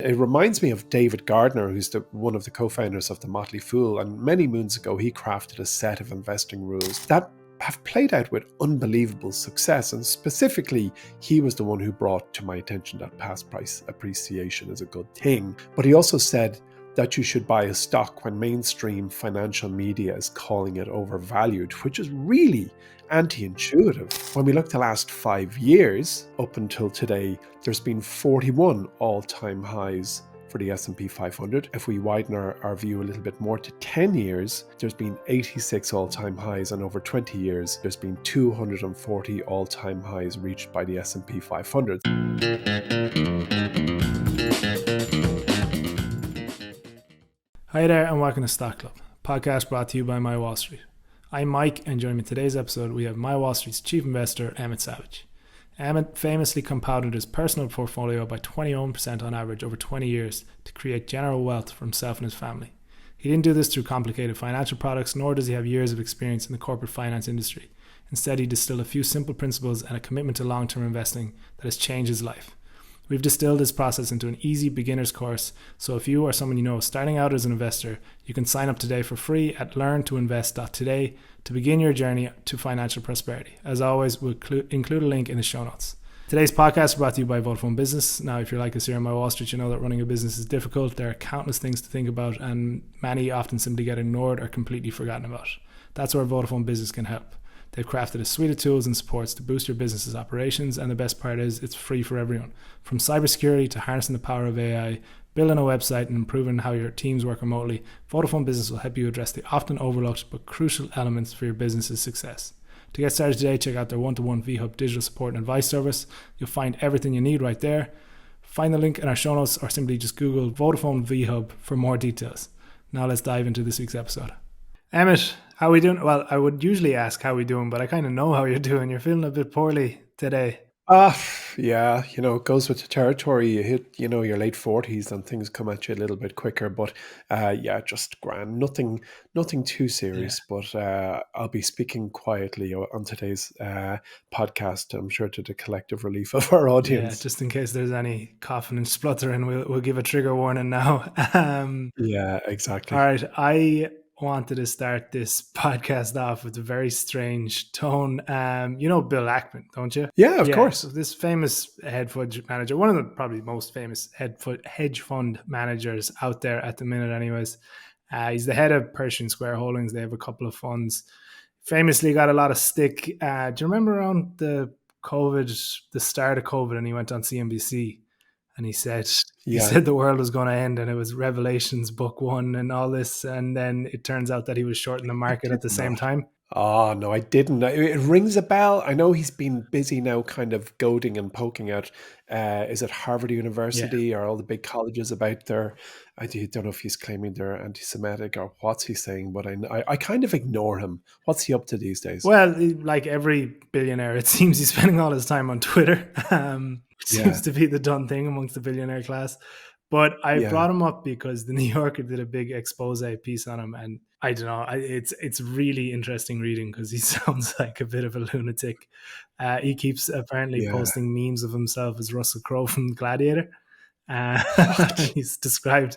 It reminds me of David Gardner, who's one of the co-founders of the Motley Fool. And many moons ago, he crafted a set of investing rules that have played out with unbelievable success. And specifically, he was the one who brought to my attention that past price appreciation is a good thing. But he also said that you should buy a stock when mainstream financial media is calling it overvalued, which is really anti-intuitive. When we look at the last 5 years, up until today, there's been 41 all-time highs for the S&P 500. If we widen our view a little bit more to 10 years, there's been 86 all-time highs, and over 20 years, there's been 240 all-time highs reached by the S&P 500. Hi there and welcome to Stock Club, podcast brought to you by MyWallSt. I'm Mike, and joining me in today's episode we have MyWallSt's chief investor, Emmet Savage. Emmet famously compounded his personal portfolio by 21% on average over 20 years to create general wealth for himself and his family. He didn't do this through complicated financial products, nor does he have years of experience in the corporate finance industry. Instead, he distilled a few simple principles and a commitment to long-term investing that has changed his life. We've distilled this process into an easy beginner's course, so if you or someone you know is starting out as an investor, you can sign up today for free at learntoinvest.today to begin your journey to financial prosperity. As always, we'll include a link in the show notes. Today's podcast is brought to you by Vodafone Business. Now, if you're like us here on MyWallSt, you know that running a business is difficult. There are countless things to think about, and many often simply get ignored or completely forgotten about. That's where Vodafone Business can help. They've crafted a suite of tools and supports to boost your business's operations, and the best part is it's free for everyone. From cybersecurity to harnessing the power of AI, building a website and improving how your teams work remotely, Vodafone Business will help you address the often overlooked but crucial elements for your business's success. To get started today, check out their one-to-one VHub digital support and advice service. You'll find everything you need right there. Find the link in our show notes or simply just Google Vodafone VHub for more details. Now let's dive into this week's episode. Emmet, how are we doing? Well, I would usually ask how we doing, but I kind of know how you're doing. You're feeling a bit poorly today. Yeah, it goes with the territory. You hit, your late 40s and things come at you a little bit quicker. But just grand. Nothing too serious. Yeah. But I'll be speaking quietly on today's podcast, I'm sure, to the collective relief of our audience. Yeah, just in case there's any coughing and spluttering, we'll give a trigger warning now. Yeah, exactly. All right, I wanted to start this podcast off with a very strange tone. You know Bill Ackman, don't you? Yeah, of course. So this famous hedge fund manager, one of the probably most famous hedge fund managers out there at the minute anyways. He's the head of Pershing Square Holdings. They have a couple of funds. Famously got a lot of stick. Do you remember around the start of COVID, and he went on CNBC? And he said the world was going to end, and it was Revelations book 1 and all this. And then it turns out that he was shorting the market at the same time. Oh, no, I didn't. It rings a bell. I know he's been busy now kind of goading and poking out, is it Harvard University or all the big colleges about their, I don't know if he's claiming they're anti-Semitic or what's he saying, but I kind of ignore him. What's he up to these days? Well, like every billionaire, it seems he's spending all his time on Twitter. Seems to be the done thing amongst the billionaire class. But I brought him up because the New Yorker did a big expose piece on him, and I don't know, it's really interesting reading because he sounds like a bit of a lunatic. He keeps apparently posting memes of himself as Russell Crowe from Gladiator. He's described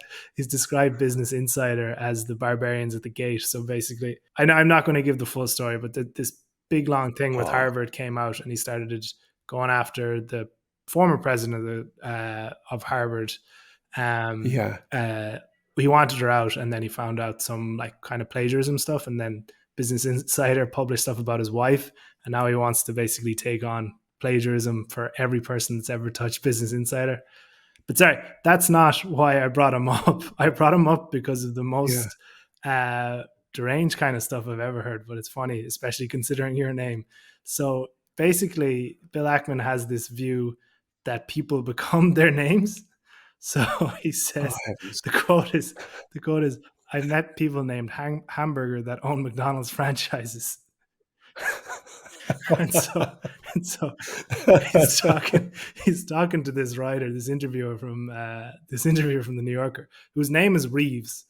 Business Insider as the barbarians at the gate. So basically, I'm not going to give the full story, but this big long thing with Harvard came out, and he started going after the former president of Harvard. He wanted her out, and then he found out some like kind of plagiarism stuff, and then Business Insider published stuff about his wife, and now he wants to basically take on plagiarism for every person that's ever touched Business Insider. But sorry, that's not why I brought him up. I brought him up because of the most deranged kind of stuff I've ever heard, but it's funny, especially considering your name. So basically, Bill Ackman has this view that people become their names. So he says, the quote is, I've met people named Hamburger that own McDonald's franchises. and so he's talking to this writer, this interviewer from the New Yorker, whose name is Reeves,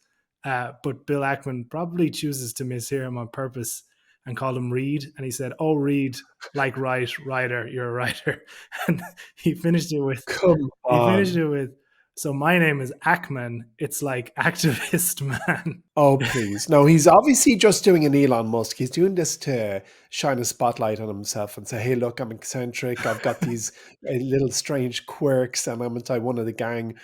but Bill Ackman probably chooses to mishear him on purpose and called him Reed. And he said, "Oh, Reed, like writer, you're a writer." And he finished it with, So my name is Ackman. It's like activist man. Oh, please. No, he's obviously just doing an Elon Musk. He's doing this to shine a spotlight on himself and say, hey, look, I'm eccentric. I've got these little strange quirks and I'm inside one of the gang.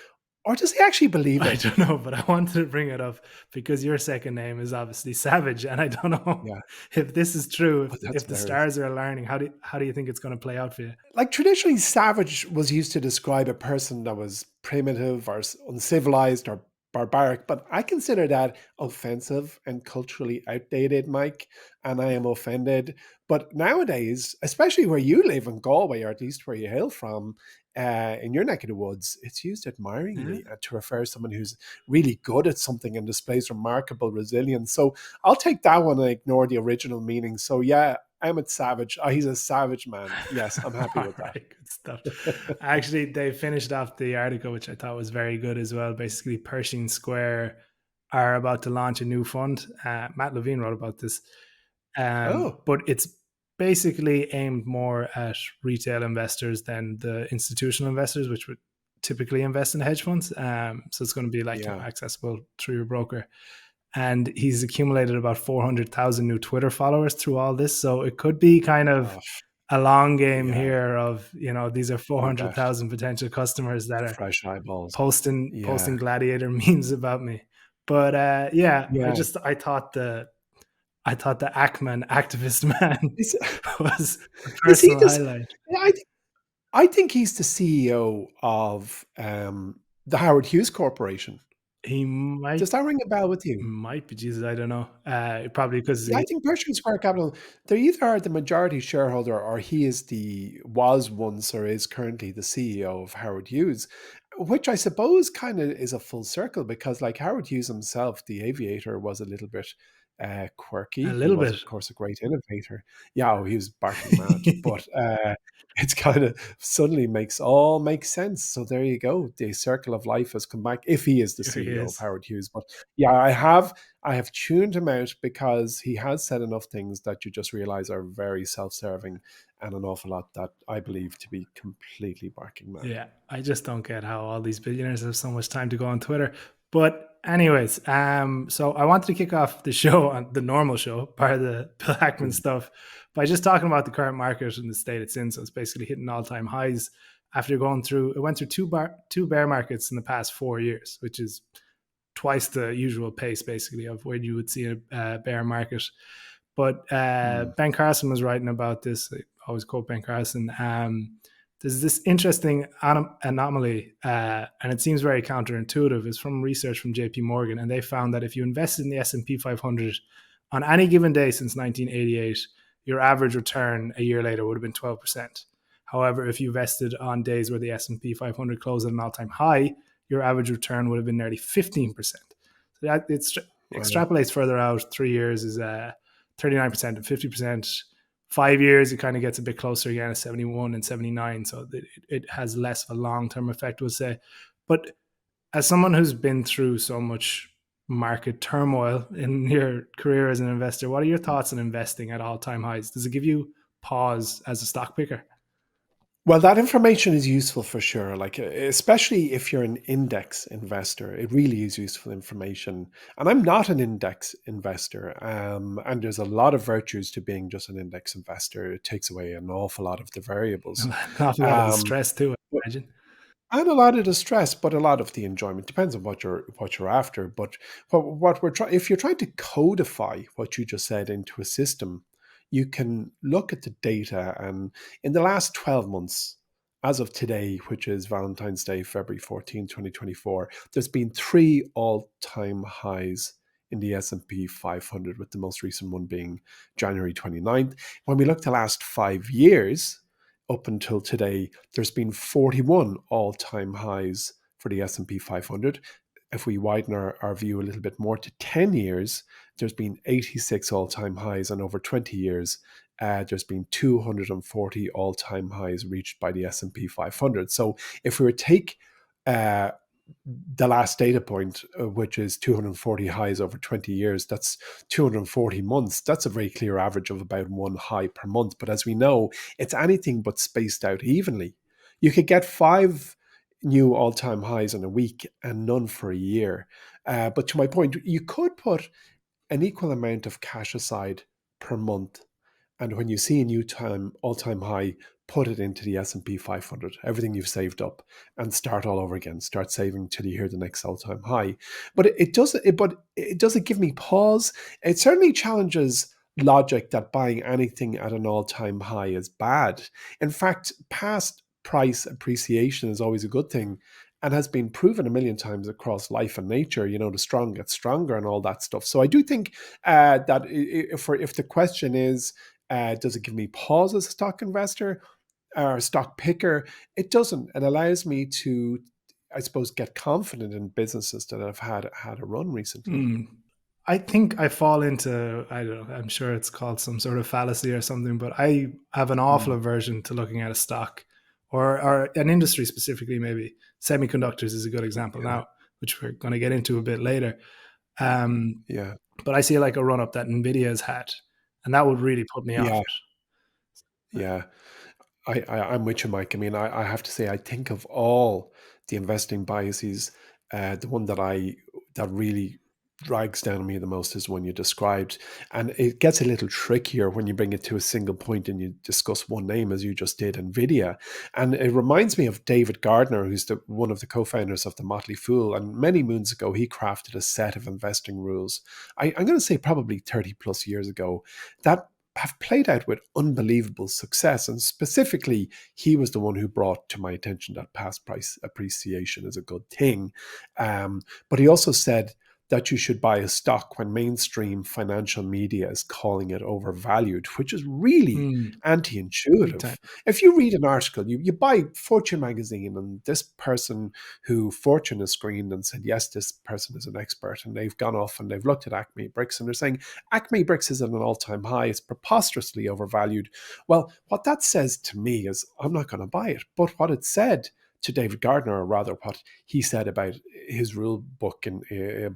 Or does he actually believe I it? don't know, but I wanted to bring it up because your second name is obviously Savage, and I don't know Yeah. if this is true. Oh, that's If the hilarious. stars are aligning, how do you think it's going to play out for you? Like traditionally, savage was used to describe a person that was primitive or uncivilized or barbaric, but I consider that offensive and culturally outdated, Mike, and I am offended. But nowadays, especially where you live in Galway, or at least where you hail from, in your neck of the woods, it's used Yeah. admiringly to refer to someone who's really good at something and displays remarkable resilience. So I'll take that one and ignore the original meaning. So yeah, Emmet Savage. Oh, he's a savage man. Yes, I'm happy All with that. right, good stuff. Actually, they finished off the article, which I thought was very good as well. Basically, Pershing Square are about to launch a new fund. Matt Levine wrote about this, Oh, but it's basically aimed more at retail investors than the institutional investors, which would typically invest in hedge funds. So it's going to be like yeah. accessible through your broker. And he's accumulated about 400,000 new Twitter followers through all this. So it could be kind of Oh, a long game yeah, here of, these are I bet. 400,000 potential customers that are Fresh eyeballs. posting Yeah. gladiator memes about me. But yeah, Yeah. I thought the Ackman activist man Is, was a is he personal this? highlight. Yeah, I think he's the CEO of the Howard Hughes Corporation. He Does that ring a bell with you? might be Jesus. I don't know. Probably because Yeah, I he think Pershing Square Capital, they either are the majority shareholder or he is was once or is currently the CEO of Howard Hughes, which I suppose kind of is a full circle because, like Howard Hughes himself, the aviator, was a little bit a quirky. He little was, bit. of course, a great innovator. Yeah, oh, he was barking mad, but it's kind of suddenly makes sense. So there you go. The circle of life has come back if he is the Here he CEO of is. Howard Hughes. But yeah, I have tuned him out because he has said enough things that you just realize are very self-serving and an awful lot that I believe to be completely barking mad. Yeah, I just don't get how all these billionaires have so much time to go on Twitter. But anyways, so I wanted to kick off the show on the normal show, part of the Bill Ackman Mm. stuff, by just talking about the current market and the state it's in. So it's basically hitting all-time highs after going through. It went through two bear markets in the past 4 years, which is twice the usual pace, basically, of where you would see a bear market. But Mm. Ben Carson was writing about this. I always quote Ben Carson. There's this interesting anomaly, and it seems very counterintuitive. It's from research from J.P. Morgan, and they found that if you invested in the S&P 500 on any given day since 1988, your average return a year later would have been 12%. However, if you invested on days where the S&P 500 closed at an all-time high, your average return would have been nearly 15%. So that it Wow. extrapolates further out. 3 years is 39% and 50%. 5 years, it kind of gets a bit closer again, 71 and 79. So it has less of a long term effect, we'll say. But as someone who's been through so much market turmoil in your career as an investor, what are your thoughts on investing at all time highs? Does it give you pause as a stock picker? Well, that information is useful for sure. Like, especially if you're an index investor, it really is useful information. And I'm not an index investor. And there's a lot of virtues to being just an index investor. It takes away an awful lot of the variables. An awful lot of the Um, stress too, I but imagine. and a lot of the stress, but a lot of the enjoyment depends on what you're after. But what we're trying, if you're trying to codify what you just said into a system, you can look at the data. And in the last 12 months, as of today, which is Valentine's Day, February 14, 2024, there's been three all-time highs in the S&P 500, with the most recent one being January 29th. When we look at the last 5 years, up until today, there's been 41 all-time highs for the S&P 500. If we widen our view a little bit more to 10 years, there's been 86 all-time highs, and over 20 years, there's been 240 all-time highs reached by the S&P 500. So if we were to take uh, the last data point, which is 240 highs over 20 years, that's 240 months. That's a very clear average of about one high per month. But as we know, it's anything but spaced out evenly. You could get five. new all-time highs in a week and none for a year. But to my point, you could put an equal amount of cash aside per month, and when you see a new all-time high, put it into the S&P 500, everything you've saved up, and start all over again. Start saving till you hear the next all-time high. But it doesn't give me pause. It certainly challenges logic that buying anything at an all-time high is bad. In fact, past price appreciation is always a good thing, and has been proven a million times across life and nature. The strong get stronger and all that stuff. So I do think that if the question is, does it give me pause as a stock investor or a stock picker? It doesn't. It allows me to, I suppose, get confident in businesses that have had a run recently. I think I fall into, I don't know, I'm sure it's called some sort of fallacy or something, but I have an awful aversion to looking at a stock or an industry specifically, maybe. Semiconductors is a good example Yeah. now, which we're going to get into a bit later. Yeah. But I see like a run up that Nvidia has had, and that would really put me off Yeah. it. Yeah. I'm with you, Mike. I mean, I have to say, I think of all the investing biases, the one that really drags down me the most is one you described, and it gets a little trickier when you bring it to a single point and you discuss one name, as you just did, Nvidia. And it reminds me of David Gardner, who's one of the co-founders of the Motley Fool. And many moons ago, he crafted a set of investing rules. I'm going to say probably 30 plus years ago, that have played out with unbelievable success. And specifically, he was the one who brought to my attention that past price appreciation is a good thing. But he also said that you should buy a stock when mainstream financial media is calling it overvalued, which is really Big time. anti-intuitive. If you read an article, you buy Fortune magazine, and this person who Fortune has screened and said, yes, this person is an expert, and they've gone off and they've looked at Acme Bricks and they're saying Acme Bricks is at an all-time high, it's preposterously overvalued. Well, what that says to me is I'm not going to buy it. But what it said to David Gardner, or rather what he said about his rule book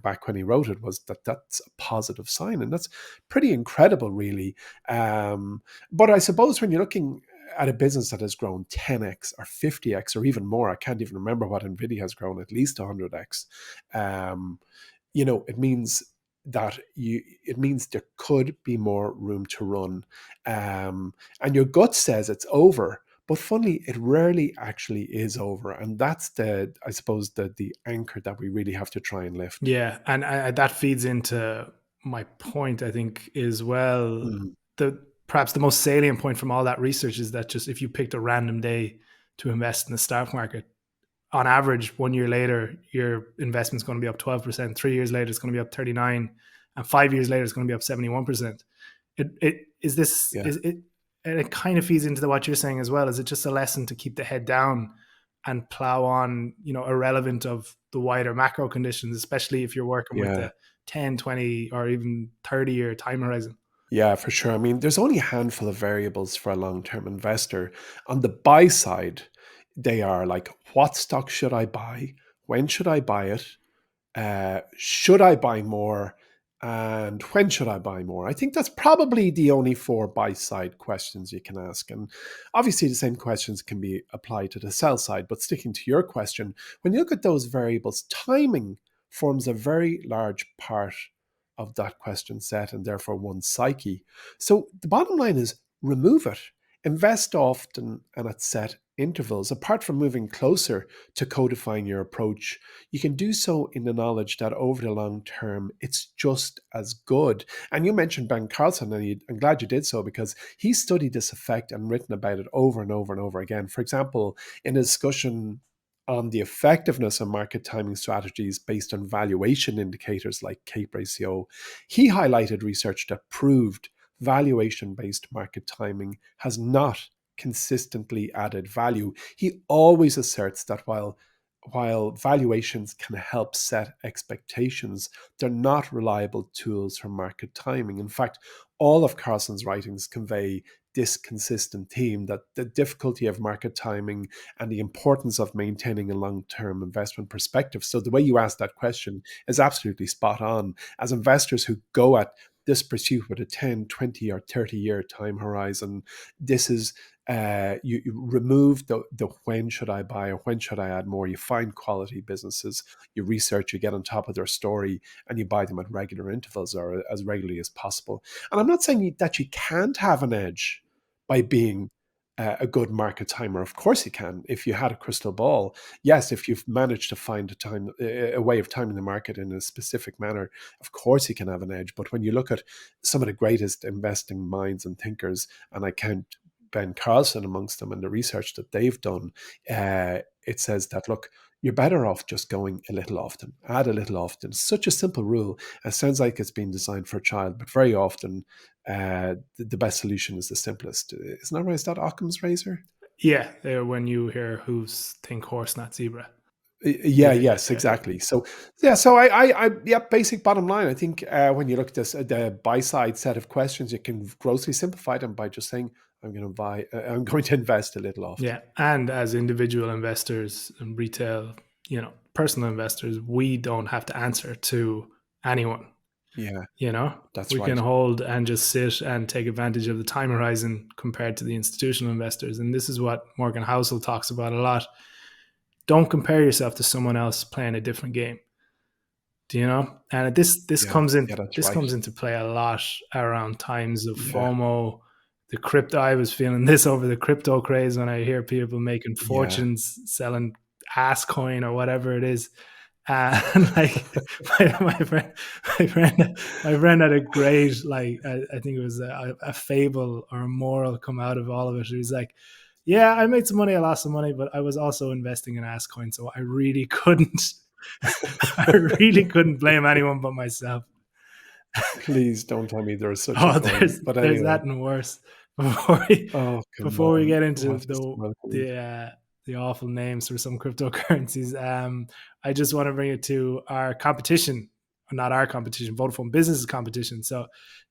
back when he wrote it, was that that's a positive sign. And that's pretty incredible, really. But I suppose when you're looking at a business that has grown 10x or 50x or even more, I can't even remember what Nvidia has grown, at least 100x. It means it means there could be more room to run, and your gut says it's over. But funnily, it rarely actually is over, and that's I suppose, the anchor that we really have to try and lift. Yeah, and that feeds into my point, I think, as well. Mm, Perhaps the most salient point from all that research is that just if you picked a random day to invest in the stock market, on average, 1 year later, your investment's going to be up 12%. 3 years later, it's going to be up 39%, and 5 years later, it's going to be up 71%. yeah, And it kind of feeds into what you're saying as well. Is it just a lesson to keep the head down and plow on, irrelevant of the wider macro conditions, especially if you're working with yeah. a 10, 20, or even 30-year time horizon? Yeah, for sure. I mean, there's only a handful of variables for a long-term investor. On the buy side, they are like, what stock should I buy? When should I buy it? Should I buy more? And when should I buy more? I think that's probably the only four buy side questions you can ask. And obviously, the same questions can be applied to the sell side. But sticking to your question, when you look at those variables, timing forms a very large part of that question set, and therefore one's psyche. So the bottom line is, remove it. Invest often and at set intervals. Apart from moving closer to codifying your approach, you can do so in the knowledge that over the long term, it's just as good. And you mentioned Ben Carlson, and I'm glad you did so, because he studied this effect and written about it over and over and over again. For example, in a discussion on the effectiveness of market timing strategies based on valuation indicators like CAPE ratio, he highlighted research that proved valuation-based market timing has not consistently added value. He always asserts that while valuations can help set expectations, they're not reliable tools for market timing. In fact, all of Carlson's writings convey this consistent theme, that the difficulty of market timing and the importance of maintaining a long-term investment perspective. So the way you asked that question is absolutely spot on. As investors who go at this pursuit with a 10, 20 or 30 year time horizon. This is you remove the when should I buy or when should I add more. You find quality businesses, you research, you get on top of their story, and you buy them at regular intervals or as regularly as possible. And I'm not saying that you can't have an edge by being a good market timer. Of course you can. If you had a crystal ball, yes, if you've managed to find a way of timing the market in a specific manner, of course you can have an edge. But when you look at some of the greatest investing minds and thinkers, and I count Ben Carlson amongst them, and the research that they've done, it says that, look, you're better off just going a little often, add a little often. Such a simple rule. It sounds like it's been designed for a child, but very often the best solution is the simplest. Isn't that right? Is that Occam's razor? Yeah, when you hear hooves, think horse, not zebra. Yes, exactly. So basic bottom line. I think when you look at this, the buy side set of questions, you can grossly simplify them by just saying, I'm going to invest a little often. Yeah, and as individual investors and retail, personal investors, we don't have to answer to anyone. Yeah, that's right. We can hold and just sit and take advantage of the time horizon compared to the institutional investors. And this is what Morgan Housel talks about a lot. Don't compare yourself to someone else playing a different game. Do you know? And this comes into play a lot around times of FOMO. The crypto, I was feeling this over the crypto craze when I hear people making fortunes selling ass coin or whatever it is. And like my friend had a great, like, I think it was a fable or a moral come out of all of it. He was like, yeah, I made some money, I lost some money, but I was also investing in ass coin, so I really couldn't blame anyone but myself. Please don't tell me there's such a thing. But anyway. There's that and worse. Before we get into the awful names for some cryptocurrencies, I just want to bring it to our competition, not our competition, Vodafone Business's competition. So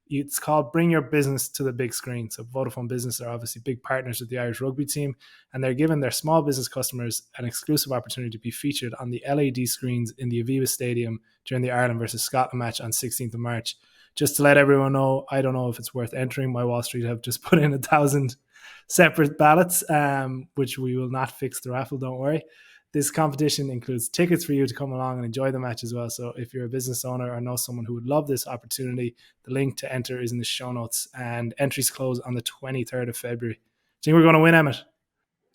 it's called Bring Your Business to the Big Screen. So Vodafone Business are obviously big partners with the Irish Rugby team, and they're giving their small business customers an exclusive opportunity to be featured on the LED screens in the Aviva Stadium during the Ireland versus Scotland match on 16th of March. Just to let everyone know, I don't know if it's worth entering. MyWallSt have just put in 1,000 separate ballots, which we will not fix the raffle, don't worry. This competition includes tickets for you to come along and enjoy the match as well. So if you're a business owner or know someone who would love this opportunity, the link to enter is in the show notes, and entries close on the 23rd of February. Do you think we're going to win, Emmet?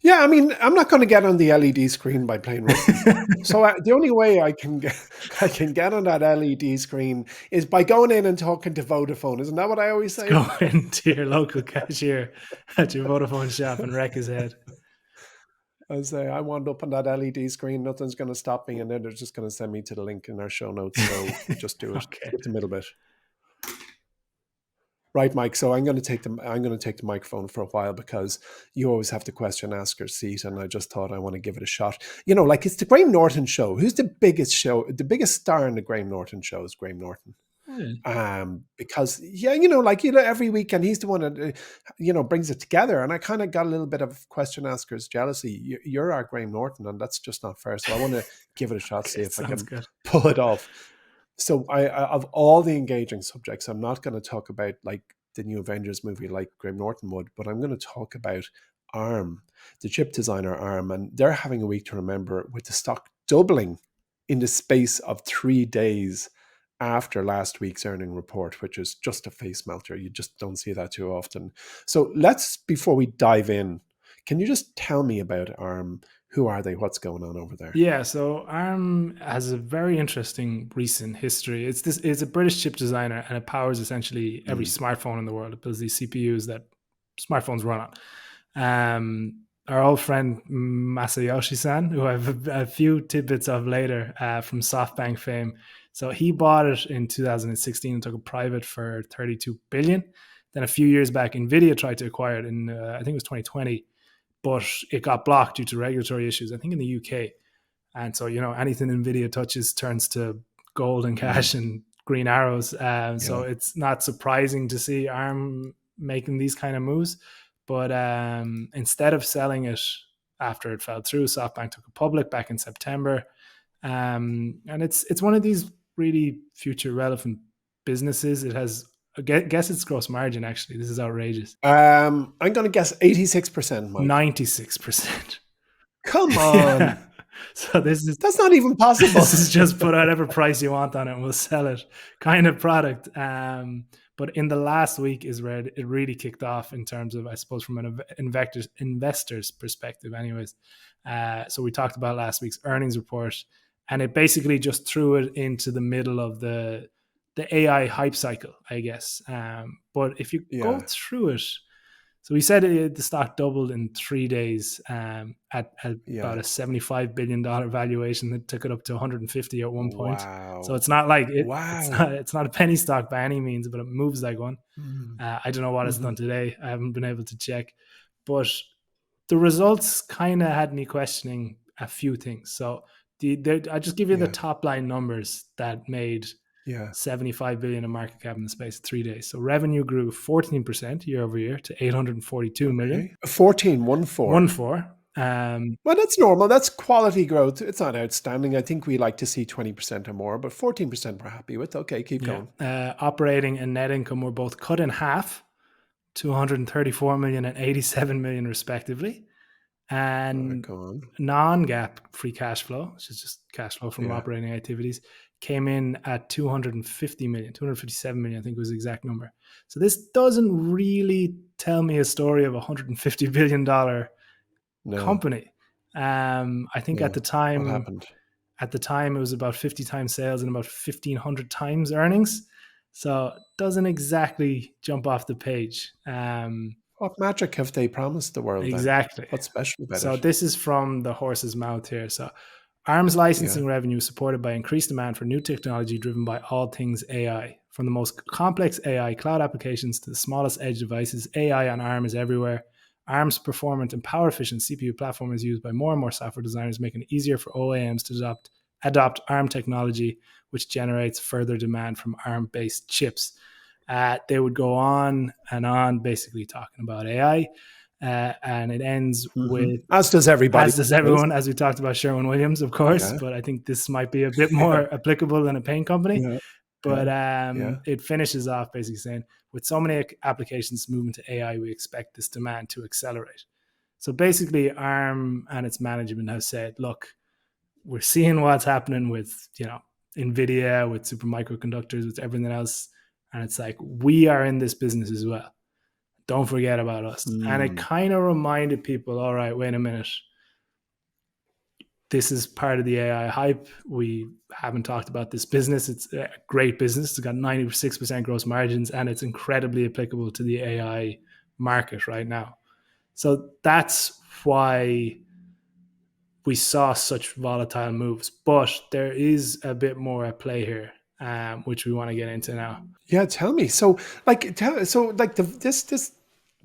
Yeah, I mean, I'm not going to get on the LED screen by playing rugby. So the only way I can get on that LED screen is by going in and talking to Vodafone. Isn't that what I always say? Go into your local cashier at your Vodafone shop and wreck his head. I say, I wound up on that LED screen. Nothing's going to stop me, and then they're just going to send me to the link in our show notes. So just do it. Okay. Skip the middle bit. Right, Mike. So I'm going to take the microphone for a while because you always have the question asker's seat, and I just thought I want to give it a shot. Like it's the Graham Norton show. Who's the biggest show? The biggest star in the Graham Norton show is Graham Norton. Because every weekend he's the one that brings it together, and I kind of got a little bit of question asker's jealousy. You're our Graham Norton, and that's just not fair. So I want to give it a shot, see if I can pull it off. So I of all the engaging subjects, I'm not going to talk about like the new Avengers movie like Graham Norton would, but I'm going to talk about ARM, the chip designer ARM, and they're having a week to remember with the stock doubling in the space of 3 days after last week's earning report, which is just a face melter. You just don't see that too often. So before we dive in, can you just tell me about ARM? Who are they? What's going on over there? Yeah, so ARM has a very interesting recent history. It's a British chip designer, and it powers essentially every smartphone in the world. It builds these CPUs that smartphones run on. Our old friend Masayoshi-san, who I have a few tidbits of later from SoftBank fame. So he bought it in 2016 and took it private for $32 billion. Then a few years back, NVIDIA tried to acquire it in, I think it was 2020. But it got blocked due to regulatory issues, I think in the UK. And so, anything NVIDIA touches turns to gold and cash and green arrows. So it's not surprising to see ARM making these kind of moves. But instead of selling it after it fell through, SoftBank took it public back in September. And it's one of these really future relevant businesses. It has Guess its gross margin, actually. This is outrageous. I'm going to guess 86%, Mike. 96%. Come on. Yeah. So That's not even possible. this is just put whatever price you want on it and we'll sell it kind of product. But in the last week is where it really kicked off in terms of, I suppose, from an investor's perspective anyways. So we talked about last week's earnings report, and it basically just threw it into the middle of the AI hype cycle, I guess. But if you go through it, so we said the stock doubled in 3 days at about a $75 billion valuation that took it up to 150 at one point. Wow. So it's not like it's not a penny stock by any means, but it moves like one. I don't know what it's done today. I haven't been able to check, but the results kind of had me questioning a few things. So I just give you the top line numbers that made 75 billion in market cap in the space of 3 days. So revenue grew 14% year over year to 842 million. 14. Well, that's normal. That's quality growth. It's not outstanding. I think we like to see 20% or more, but 14% we're happy with. Okay, keep going. Operating and net income were both cut in half, 234 million and 87 million respectively. And non-GAAP free cash flow, which is just cash flow from operating activities, came in at 250 million, 257 million, I think was the exact number. So this doesn't really tell me a story of a $150 billion company. I think at the time, what happened? At the time, it was about 50 times sales and about 1,500 times earnings. So it doesn't exactly jump off the page. What magic have they promised the world? Exactly. Then? What's special about it? So this is from the horse's mouth here. So ARM's licensing revenue is supported by increased demand for new technology driven by all things AI. From the most complex AI cloud applications to the smallest edge devices, AI on ARM is everywhere. ARM's performant and power-efficient CPU platform is used by more and more software designers, making it easier for OEMs to adopt ARM technology, which generates further demand from ARM-based chips. They would go on and on, basically talking about AI. And it ends with, as does everybody, as does everyone, as we talked about Sherwin-Williams, of course. But I think this might be a bit more applicable than a paint company. But it finishes off basically saying, with so many applications moving to AI, we expect this demand to accelerate. So basically, ARM and its management have said, look, we're seeing what's happening with, NVIDIA, with super microconductors, with everything else. And it's like, we are in this business as well. Don't forget about us. And it kind of reminded people, all right, wait a minute. This is part of the AI hype. We haven't talked about this business. It's a great business. It's got 96% gross margins, and it's incredibly applicable to the AI market right now. So that's why we saw such volatile moves. But there is a bit more at play here, which we want to get into now. Yeah, tell me. So, this.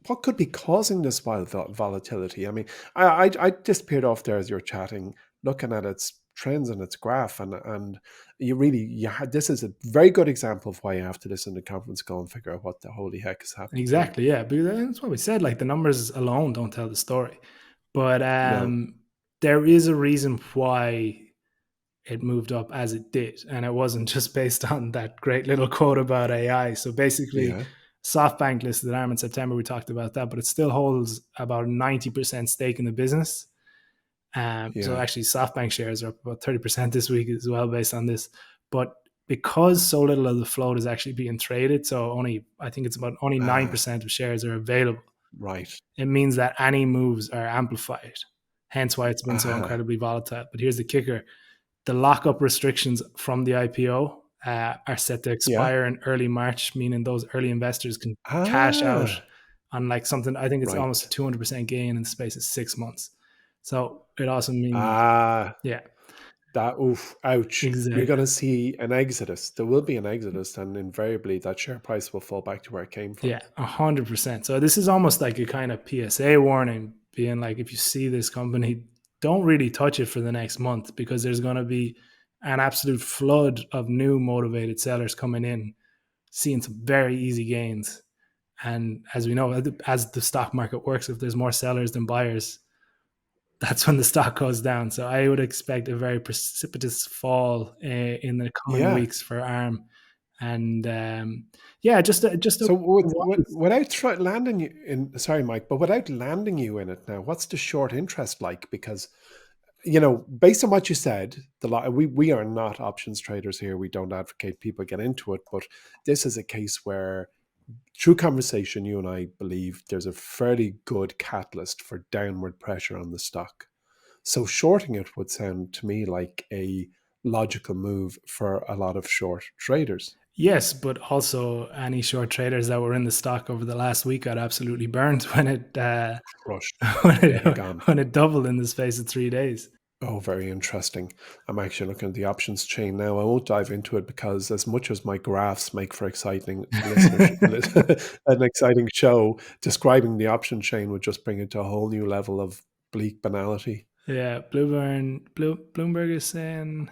What could be causing this volatility? I mean, I disappeared off there as you're chatting, looking at its trends and its graph, and this is a very good example of why you have to listen to conference call and figure out what the holy heck is happening. Exactly, yeah. Because that's what we said. Like, the numbers alone don't tell the story, but there is a reason why it moved up as it did, and it wasn't just based on that great little quote about AI. So basically, SoftBank listed ARM in September. We talked about that, but it still holds about 90% stake in the business. So actually, SoftBank shares are up about 30% this week as well, based on this. But because so little of the float is actually being traded, so I think it's about only 9% of shares are available. Right. It means that any moves are amplified. Hence why it's been so incredibly volatile. But here's the kicker. The lockup restrictions from the IPO are set to expire in early March, meaning those early investors can cash out on like something. I think it's almost a 200% gain in the space of 6 months. So it also means, that ouch. Exactly. You're going to see an exodus. There will be an exodus, and invariably that share price will fall back to where it came from. Yeah, 100%. So this is almost like a kind of PSA warning, being like, if you see this company, don't really touch it for the next month, because there's going to be an absolute flood of new motivated sellers coming in, seeing some very easy gains. And as we know, as the stock market works, if there's more sellers than buyers, that's when the stock goes down. So I would expect a very precipitous fall in the coming weeks for ARM. And just So without landing you in, sorry, Mike, but without landing you in it now, what's the short interest like? Because, based on what you said, we are not options traders here. We don't advocate people get into it, but this is a case where, through conversation, you and I believe there's a fairly good catalyst for downward pressure on the stock. So shorting it would sound to me like a logical move for a lot of short traders. Yes, but also any short traders that were in the stock over the last week got absolutely burned when it Crushed. Yeah, they're when gone. it doubled in the space of 3 days. Oh, very interesting. I'm actually looking at the options chain now. I won't dive into it because, as much as my graphs make for exciting an exciting show, describing the option chain would just bring it to a whole new level of bleak banality. Yeah, Bloomberg is saying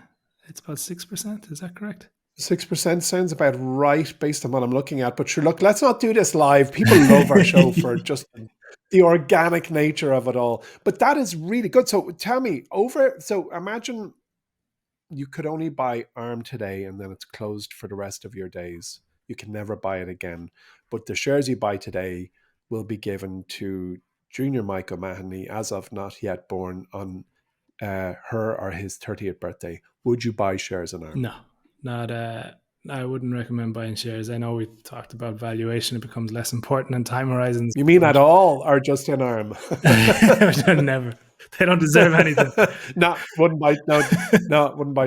it's about 6%. Is that correct? 6% sounds about right based on what I'm looking at. But sure, look, let's not do this live. People love our show for just the organic nature of it all. But that is really good. So tell me, so imagine you could only buy ARM today and then it's closed for the rest of your days. You can never buy it again. But the shares you buy today will be given to Junior Mike O'Mahony, as of not yet born, on her or his 30th birthday. Would you buy shares in ARM? No, not. I wouldn't recommend buying shares. I know we talked about valuation; it becomes less important and time horizons. You mean at all, or just in ARM? Never. They don't deserve anything. Wouldn't buy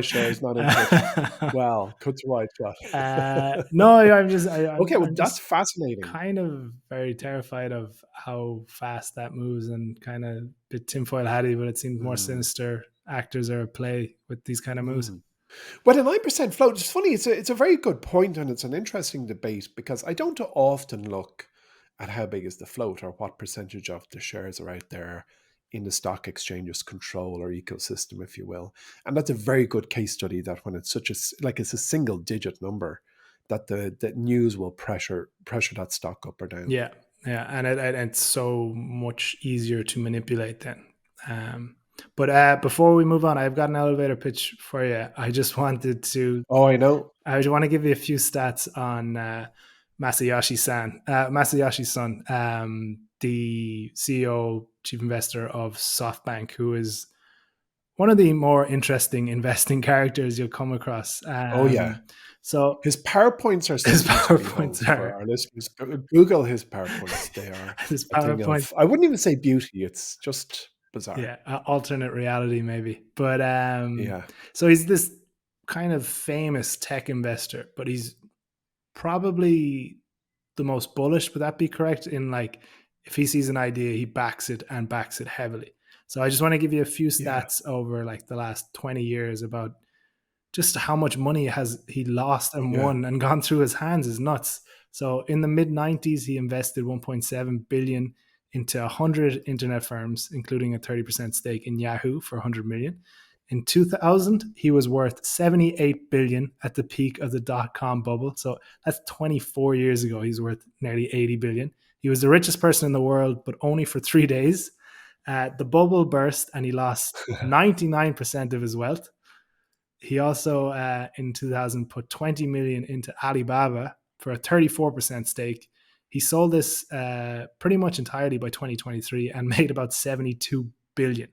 shares. Not into it. Well, cut to white shot. No, I'm okay. Well, I'm that's fascinating. Kind of very terrified of how fast that moves, and kind of a bit tinfoil hatty, but it seems more sinister actors are at play with these kind of moves. Well, a 9% float, it's funny. It's a very good point, and it's an interesting debate because I don't often look at how big is the float or what percentage of the shares are out there in the stock exchange's control or ecosystem, if you will. And that's a very good case study that when it's it's a single digit number, that the news will pressure that stock up or down. Yeah, and it's so much easier to manipulate then. But before we move on, I've got an elevator pitch for you. I just wanted to. Oh, I know. I just want to give you a few stats on Masayoshi's son, the CEO, chief investor of SoftBank, who is one of the more interesting investing characters you'll come across. Oh yeah. So his PowerPoints are for our listeners. Google his PowerPoints. They are his PowerPoint. I wouldn't even say beauty. It's just bizarre. Yeah, alternate reality maybe. But so he's this kind of famous tech investor, but he's probably the most bullish. Would that be correct? In like, if he sees an idea, he backs it and backs it heavily. So I just want to give you a few stats over like the last 20 years about just how much money has he lost and won and gone through his hands is nuts. So in the mid 90s, he invested 1.7 billion into 100 internet firms, including a 30% stake in Yahoo for 100 million. In 2000, he was worth 78 billion at the peak of the dot-com bubble. So that's 24 years ago. He's worth nearly 80 billion. He was the richest person in the world, but only for 3 days. The bubble burst and he lost 99% of his wealth. He also, in 2000, put 20 million into Alibaba for a 34% stake. He sold this pretty much entirely by 2023 and made about 72 billion.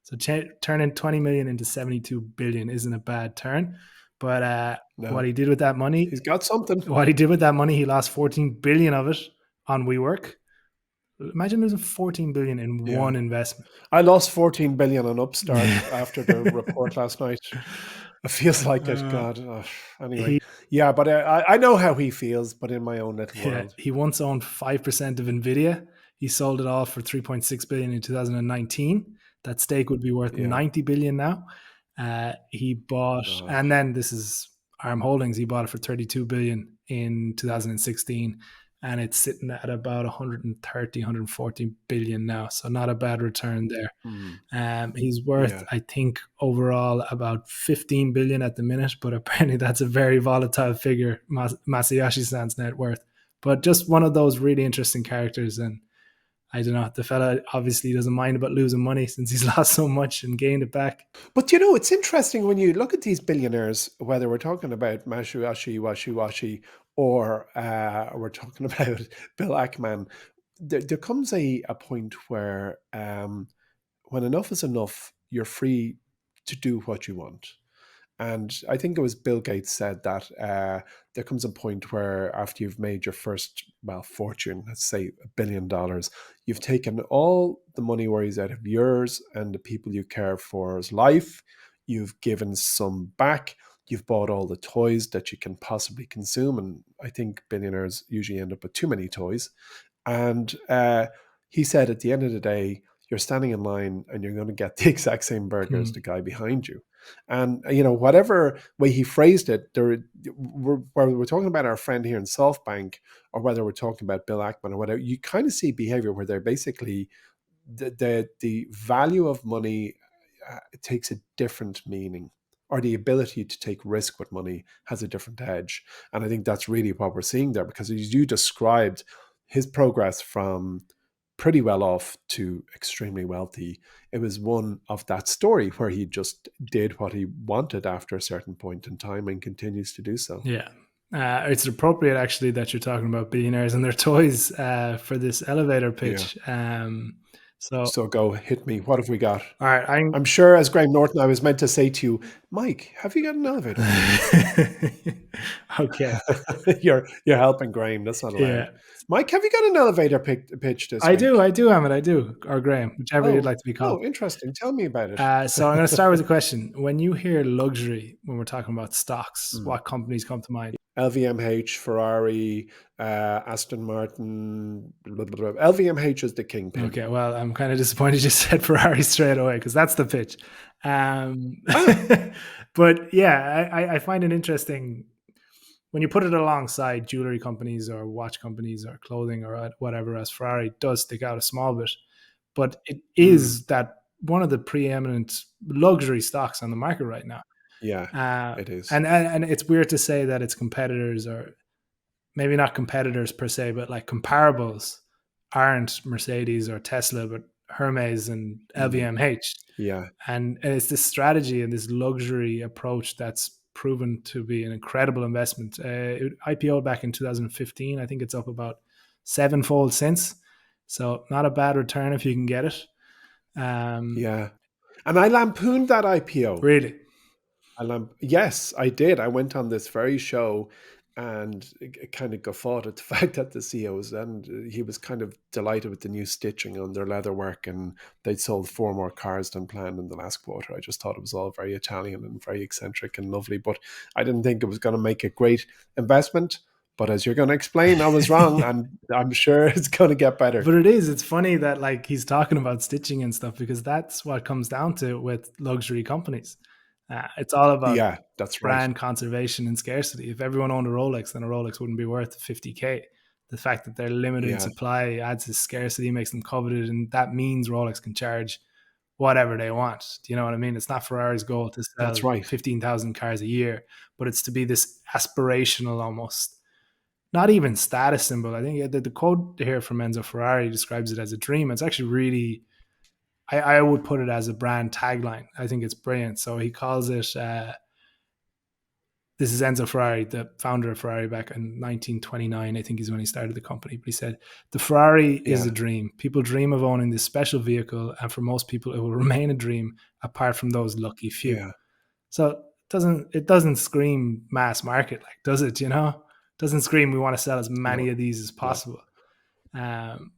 So turning 20 million into 72 billion isn't a bad turn. But what he did with that money... He's got something. What he did with that money, he lost 14 billion of it on WeWork. Imagine losing 14 billion in one investment. I lost 14 billion on Upstart after the report last night. It feels like it, God. Anyway, but I know how he feels, but in my own little world. He once owned 5% of Nvidia. He sold it all for 3.6 billion in 2019. That stake would be worth 90 billion now. He bought, and then this is ARM Holdings. He bought it for 32 billion in 2016. And it's sitting at about 130, 140 billion now. So not a bad return there. He's worth, I think, overall about 15 billion at the minute, but apparently that's a very volatile figure, Masayoshi-san's net worth. But just one of those really interesting characters. And I don't know. The fella obviously doesn't mind about losing money since he's lost so much and gained it back. But you know, it's interesting when you look at these billionaires, whether we're talking about Masayoshi, Washi, or we're talking about Bill Ackman, there comes a point where when enough is enough, you're free to do what you want. And I think it was Bill Gates said that there comes a point where after you've made your first, well, fortune, let's say $1 billion, you've taken all the money worries out of yours and the people you care for's life. You've given some back. You've bought all the toys that you can possibly consume. And I think billionaires usually end up with too many toys. And he said at the end of the day, you're standing in line and you're going to get the exact same burger as the guy behind you. And, you know, whatever way he phrased it, whether we're talking about our friend here in SoftBank or whether we're talking about Bill Ackman or whatever, you kind of see behavior where they're basically the value of money takes a different meaning, or the ability to take risk with money has a different edge. And I think that's really what we're seeing there, because as you described, his progress from pretty well off to extremely wealthy, it was one of that story where he just did what he wanted after a certain point in time and continues to do so. Yeah. It's appropriate actually that you're talking about billionaires and their toys for this elevator pitch. Yeah. So go hit me. What have we got? All right. I'm sure as Graham Norton, I was meant to say to you, Mike, have you got an elevator? Okay. You're helping Graham. That's not allowed. Yeah. Mike, have you got an elevator pitch this week? I do, Emmet. I do. Or Graham, whichever you'd like to be called. Oh, interesting. Tell me about it. So I'm going to start with a question. When you hear luxury, when we're talking about stocks, what companies come to mind? LVMH, Ferrari, Aston Martin, blah, blah, blah. LVMH is the kingpin. Okay, well, I'm kind of disappointed you said Ferrari straight away because that's the pitch. But yeah, I find it interesting when you put it alongside jewelry companies or watch companies or clothing or whatever, as Ferrari does stick out a small bit. But it is that one of the preeminent luxury stocks on the market right now. Yeah, it is. And it's weird to say that its competitors, or maybe not competitors per se, but like comparables aren't Mercedes or Tesla, but Hermes and LVMH. Yeah. And it's this strategy and this luxury approach that's proven to be an incredible investment. It IPO'd back in 2015. I think it's up about 7-fold since. So not a bad return if you can get it. Yeah. And I lampooned that IPO. Really? Yes, I did. I went on this very show and it kind of guffawed at the fact that the CEOs, and he was kind of delighted with the new stitching on their leatherwork, and they'd sold 4 more cars than planned in the last quarter. I just thought it was all very Italian and very eccentric and lovely, but I didn't think it was going to make a great investment. But as you're going to explain, I was wrong, and I'm sure it's going to get better. But it is. It's funny that like he's talking about stitching and stuff, because that's what comes down to with luxury companies. It's all about that's brand conservation and scarcity. If everyone owned a Rolex, then a Rolex wouldn't be worth 50K. The fact that they're limited in supply adds this scarcity, makes them coveted, and that means Rolex can charge whatever they want. Do you know what I mean? It's not Ferrari's goal to sell 15,000 cars a year, but it's to be this aspirational, almost not even status symbol. I think the quote here from Enzo Ferrari describes it as a dream. It's actually really, I would put it as a brand tagline. I think it's brilliant. So he calls it, this is Enzo Ferrari, the founder of Ferrari back in 1929, I think is when he started the company. But he said, the Ferrari is a dream. People dream of owning this special vehicle, and for most people, it will remain a dream apart from those lucky few. Yeah. So it doesn't scream mass market, like, does it, you know? It doesn't scream we want to sell as many of these as possible. And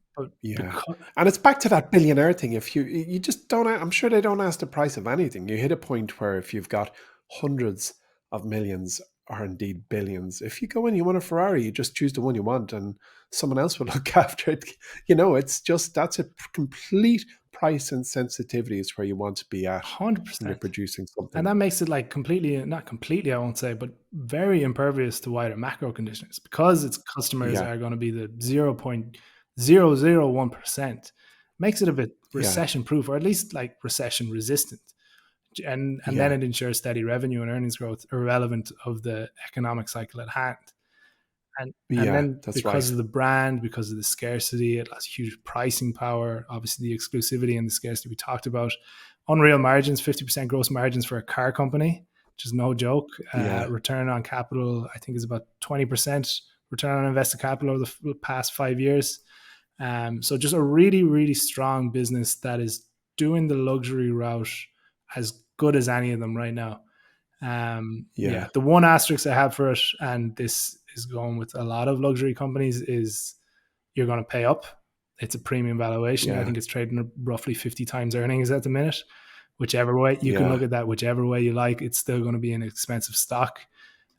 it's back to that billionaire thing. If you just don't, I'm sure they don't ask the price of anything. You hit a point where if you've got hundreds of millions or indeed billions, if you go in, you want a Ferrari, you just choose the one you want and someone else will look after it. You know, it's just, that's a complete price insensitivity is where you want to be at 100%. when you're producing something. And that makes it like not completely, I won't say, but very impervious to wider macro conditions, because its customers are going to be the 0.001%, makes it a bit recession proof, or at least like recession resistant. And then it ensures steady revenue and earnings growth irrelevant of the economic cycle at hand. And Yeah, then that's because right. of the brand, because of the scarcity, it has huge pricing power. Obviously, the exclusivity and the scarcity we talked about. Unreal margins, 50% gross margins for a car company, which is no joke. Yeah, Return on capital, I think, is about 20% return on invested capital over the past 5 years. So just a really, really strong business that is doing the luxury route as good as any of them right now. yeah, The one asterisk I have for it, and this is going with a lot of luxury companies, is you're going to pay up. It's a premium valuation. I yeah, think it's trading at roughly 50 times earnings at the minute. Whichever way you can yeah, look at that, whichever way you like, it's still going to be an expensive stock.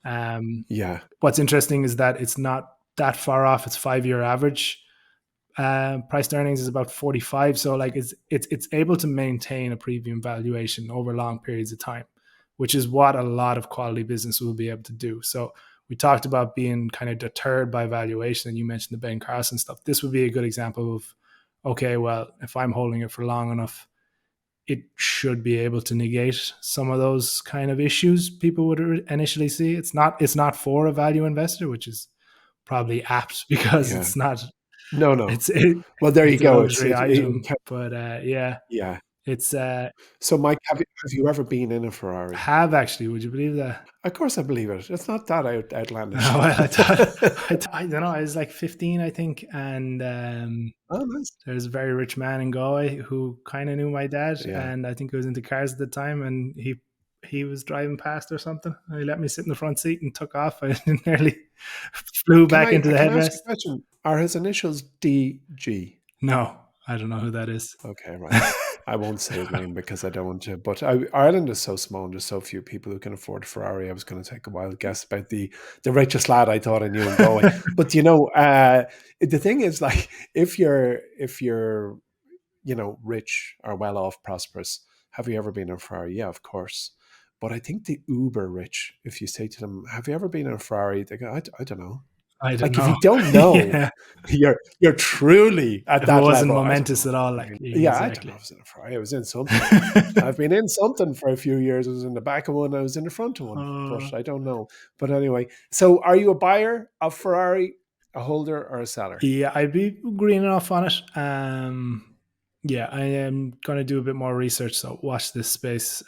yeah, What's interesting is that it's not that far off its 5-year average. Price to earnings is about 45, so like it's able to maintain a premium valuation over long periods of time, which is what a lot of quality business will be able to do. So we talked about being kind of deterred by valuation, and you mentioned the Ben Carson stuff. This would be a good example of, okay, well, if I'm holding it for long enough, it should be able to negate some of those kind of issues people would initially see. It's not for a value investor, which is probably apt because yeah. it's not No, no. it's it, Well, there you it's a go. luxury It item, but yeah, yeah. it's So, Mike, have you ever been in a Ferrari? have actually. Would you believe that? Of course, I believe it. It's not that outlandish. Well, I don't know. I was like 15, I think, and Oh, nice. there's a very rich man in Galway who kind of knew my dad, Yeah. and I think he was into cars at the time, and he was driving past or something. And he let me sit in the front seat and took off. I nearly flew back into the Can I ask you headrest. a question? Are his initials DG? No, I don't know who that is. Okay, right. I won't say his name because I don't want to. But Ireland is so small and there's so few people who can afford a Ferrari. I was going to take a wild guess about the richest lad I thought I knew in Galway. But the thing is, like, if you're rich or well off, prosperous, have you ever been in a Ferrari? Yeah, of course. But I think the uber rich, if you say to them, "Have you ever been in a Ferrari?" They go, "I don't know." I don't Like, if you know. don't know, Yeah, you're truly at if it that wasn't level. I don't momentous know. at all, I like mean, yeah, I don't know. exactly. I was in a Ferrari. I was in something. I've been in something for a few years. I was in the back of one. I was in the front of one, but uh, I don't know. But anyway, so are you a buyer of Ferrari, a holder, or a seller? Yeah, I'd be green enough on it. Yeah, I am going to do a bit more research, so watch this space,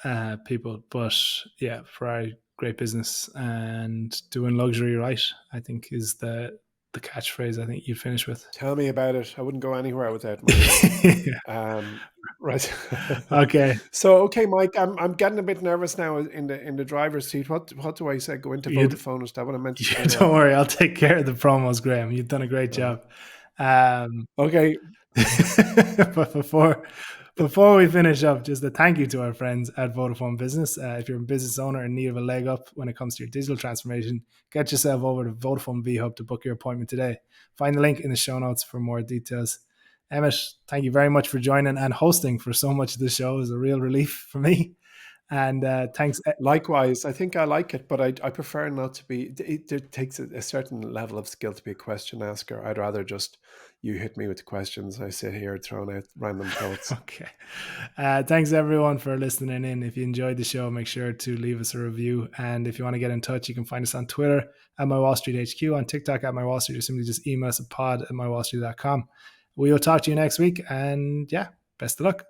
people. But yeah, Ferrari, great business, and doing luxury right, I think, is the catchphrase I think you'd finish with. Tell me about it. I wouldn't go anywhere without Mike. Yeah. Right. Okay. So, okay, Mike, I'm getting a bit nervous now in the driver's seat. What do I say? Go into You, Vodafone? Is that what I meant to say now? don't worry, I'll take care of the promos, Graham. You've done a great Uh, job. Um, okay. but before we finish up, just a thank you to our friends at Vodafone Business. If you're a business owner in need of a leg up when it comes to your digital transformation, get yourself over to Vodafone V Hub to book your appointment today. Find the link in the show notes for more details. Emmet, thank you very much for joining and hosting for so much of the show. It was a real relief for me. And thanks. Likewise, I think I like it, but I prefer not to be. It takes a certain level of skill to be a question asker. I'd rather just you hit me with questions. I sit here throwing out random thoughts. Okay. Thanks everyone for listening in. If you enjoyed the show, make sure to leave us a review. And if you want to get in touch, you can find us on Twitter at MyWallSt HQ, on TikTok at MyWallSt, or simply just email us at pod@mywallstreet.com. We will talk to you next week. And yeah, best of luck.